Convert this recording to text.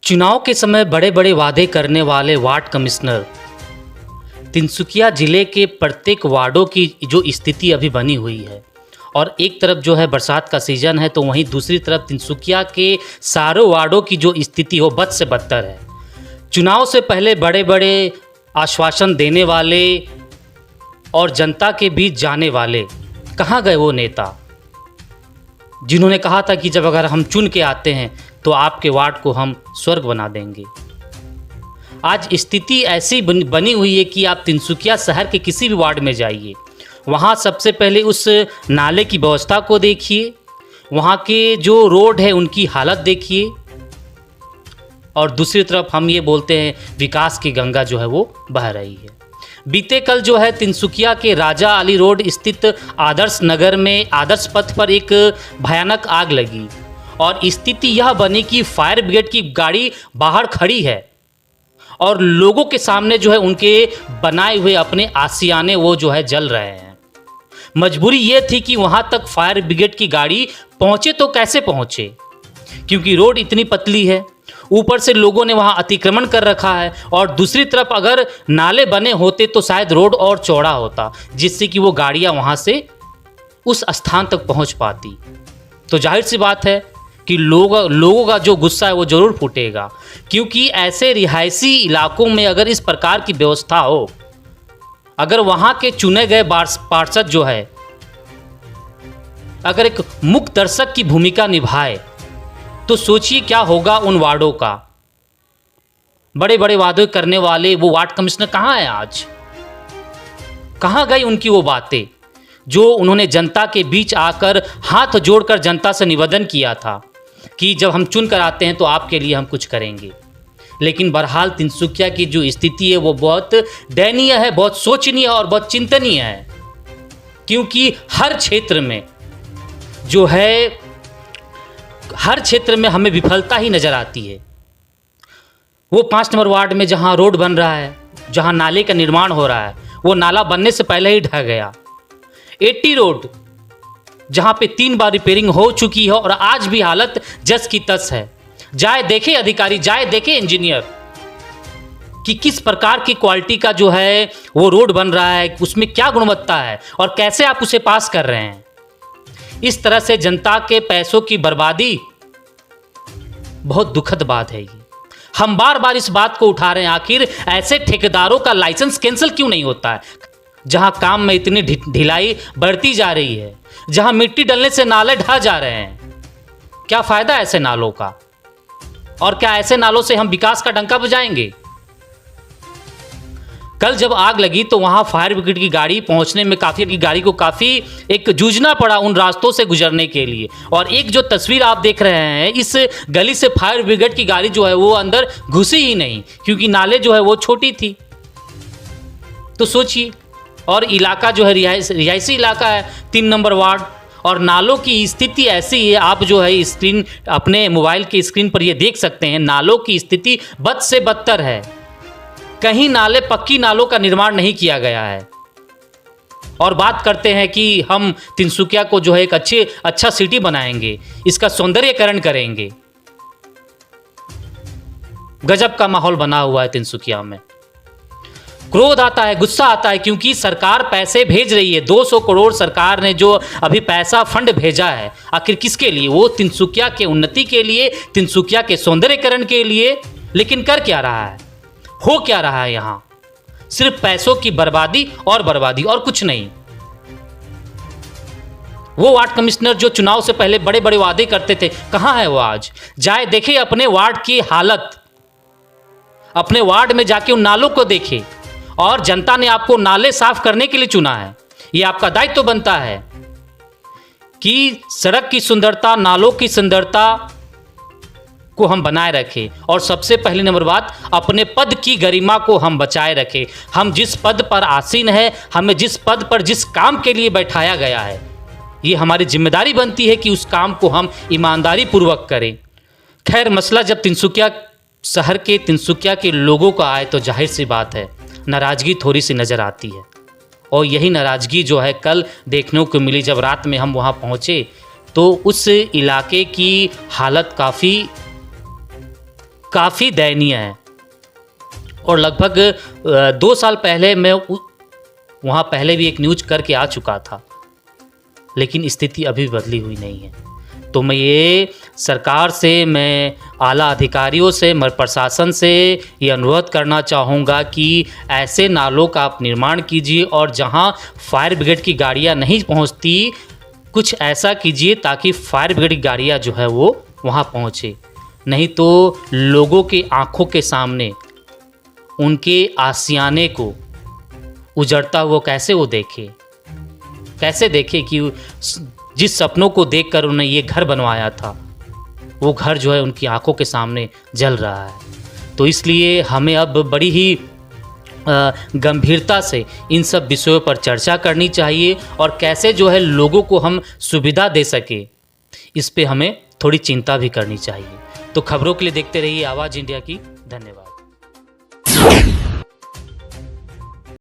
चुनाव के समय बड़े बड़े वादे करने वाले वार्ड कमिश्नर तिनसुकिया जिले के प्रत्येक वार्डों की जो स्थिति अभी बनी हुई है, और एक तरफ जो है बरसात का सीज़न है तो वहीं दूसरी तरफ तिनसुकिया के सारों वार्डों की जो स्थिति हो बद से बदतर है। चुनाव से पहले बड़े बड़े आश्वासन देने वाले और जनता के बीच जाने वाले कहाँ गए वो नेता जिन्होंने कहा था कि जब अगर हम चुन के आते हैं तो आपके वार्ड को हम स्वर्ग बना देंगे। आज स्थिति ऐसी बनी हुई है कि आप तिनसुकिया शहर के किसी भी वार्ड में जाइए, वहाँ सबसे पहले उस नाले की व्यवस्था को देखिए, वहाँ के जो रोड है उनकी हालत देखिए, और दूसरी तरफ हम ये बोलते हैं विकास की गंगा जो है वो बह रही है। बीते कल जो है तिनसुकिया के राजा अली रोड स्थित आदर्श नगर में आदर्श पथ पर एक भयानक आग लगी और स्थिति यह बनी कि फायर ब्रिगेड की गाड़ी बाहर खड़ी है और लोगों के सामने जो है उनके बनाए हुए अपने आशियाने वो जो है जल रहे हैं। मजबूरी ये थी कि वहाँ तक फायर ब्रिगेड की गाड़ी पहुँचे तो कैसे पहुँचे, क्योंकि रोड इतनी पतली है, ऊपर से लोगों ने वहाँ अतिक्रमण कर रखा है, और दूसरी तरफ अगर नाले बने होते तो शायद रोड और चौड़ा होता जिससे कि वो गाड़ियाँ वहाँ से उस स्थान तक पहुँच पाती। तो जाहिर सी बात है कि लोगों का जो गुस्सा है वो ज़रूर फूटेगा, क्योंकि ऐसे रिहायशी इलाकों में अगर इस प्रकार की व्यवस्था हो, अगर वहाँ के चुने गए पार्षद जो है अगर एक मुख्य दर्शक की भूमिका निभाए तो सोचिए क्या होगा उन वार्डों का। बड़े बड़े वादे करने वाले वो वार्ड कमिश्नर कहाँ हैं आज? कहाँ गई उनकी वो बातें जो उन्होंने जनता के बीच आकर हाथ जोड़कर जनता से निवेदन किया था कि जब हम चुन कर आते हैं तो आपके लिए हम कुछ करेंगे। लेकिन बहरहाल तिनसुकिया की जो स्थिति है वो बहुत दयनीय है, बहुत शोचनीय और बहुत चिंतनीय है, क्योंकि हर क्षेत्र में जो है हर क्षेत्र में हमें विफलता ही नज़र आती है। वो 5 नंबर वार्ड में जहाँ रोड बन रहा है, जहाँ नाले का निर्माण हो रहा है, वो नाला बनने से पहले ही ढह गया। 80 रोड जहाँ पे 3 बार रिपेयरिंग हो चुकी है और आज भी हालत जस की तस है। जाए देखे अधिकारी, जाए देखे इंजीनियर कि किस प्रकार की क्वालिटी का जो है वो रोड बन रहा है, उसमें क्या गुणवत्ता है और कैसे आप उसे पास कर रहे हैं। इस तरह से जनता के पैसों की बर्बादी बहुत दुखद बात है। ये हम बार बार इस बात को उठा रहे हैं, आखिर ऐसे ठेकेदारों का लाइसेंस कैंसिल क्यों नहीं होता है? जहां काम में इतनी ढिलाई बढ़ती जा रही है, जहां मिट्टी डलने से नाले ढह जा रहे हैं, क्या फायदा ऐसे नालों का? और क्या ऐसे नालों से हम विकास का डंका बजाएंगे? कल जब आग लगी तो वहां फायर ब्रिगेड की गाड़ी पहुंचने में गाड़ी को काफ़ी एक जूझना पड़ा उन रास्तों से गुजरने के लिए। और एक जो तस्वीर आप देख रहे हैं, इस गली से फायर ब्रिगेड की गाड़ी जो है वो अंदर घुसी ही नहीं, क्योंकि नाले जो है वो छोटी थी। तो सोचिए, और इलाका जो है रिहायशी इलाका है, 3 नंबर वार्ड, और नालों की स्थिति ऐसी है, आप जो है स्क्रीन अपने मोबाइल की स्क्रीन पर ये देख सकते हैं, नालों की स्थिति बद से बदतर है। कहीं नाले पक्की नालों का निर्माण नहीं किया गया है। और बात करते हैं कि हम तिनसुकिया को जो है एक अच्छा सिटी बनाएंगे, इसका सौंदर्यीकरण करेंगे। गजब का माहौल बना हुआ है तिनसुकिया में। क्रोध आता है, गुस्सा आता है, क्योंकि सरकार पैसे भेज रही है। 200 करोड़ सरकार ने जो अभी पैसा फंड भेजा है, आखिर किसके लिए? वो तिनसुकिया के उन्नति के लिए, तिनसुकिया के सौंदर्यीकरण के लिए। लेकिन कर क्या रहा है, हो क्या रहा है? यहाँ सिर्फ पैसों की बर्बादी और बर्बादी, और कुछ नहीं। वो वार्ड कमिश्नर जो चुनाव से पहले बड़े बड़े वादे करते थे, कहाँ है वो आज? जाए देखे अपने वार्ड की हालत, अपने वार्ड में जाके उन नालों को देखे। और जनता ने आपको नाले साफ करने के लिए चुना है। ये आपका दायित्व तो बनता है कि सड़क की सुंदरता, नालों की सुंदरता को हम बनाए रखें, और सबसे पहली नंबर बात, अपने पद की गरिमा को हम बचाए रखें। हम जिस पद पर आसीन है, हमें जिस पद पर जिस काम के लिए बैठाया गया है, ये हमारी जिम्मेदारी बनती है कि उस काम को हम ईमानदारी पूर्वक करें। खैर, मसला जब तिनसुकिया शहर के, तिनसुकिया के लोगों का आए तो जाहिर सी बात है नाराज़गी थोड़ी सी नज़र आती है। और यही नाराज़गी जो है कल देखने को मिली। जब रात में हम वहाँ पहुँचे तो उस इलाके की हालत काफ़ी दयनीय है। और लगभग 2 साल पहले मैं वहाँ पहले भी एक न्यूज़ करके आ चुका था, लेकिन स्थिति अभी बदली हुई नहीं है। तो मैं ये सरकार से, मैं आला अधिकारियों से, मैं प्रशासन से ये अनुरोध करना चाहूँगा कि ऐसे नालों का आप निर्माण कीजिए और जहाँ फायर ब्रिगेड की गाड़ियाँ नहीं पहुँचती, कुछ ऐसा कीजिए ताकि फायर ब्रिगेड की गाड़ियाँ जो है वो वहाँ पहुँचे। नहीं तो लोगों की आँखों के सामने उनके आशियाने को उजड़ता हुआ कैसे वो देखे कि जिस सपनों को देखकर उन्होंने ये घर बनवाया था, वो घर जो है उनकी आंखों के सामने जल रहा है। तो इसलिए हमें अब बड़ी ही गंभीरता से इन सब विषयों पर चर्चा करनी चाहिए और कैसे जो है लोगों को हम सुविधा दे सके, इस पे हमें थोड़ी चिंता भी करनी चाहिए। तो खबरों के लिए देखते रहिए आवाज़ इंडिया की। धन्यवाद।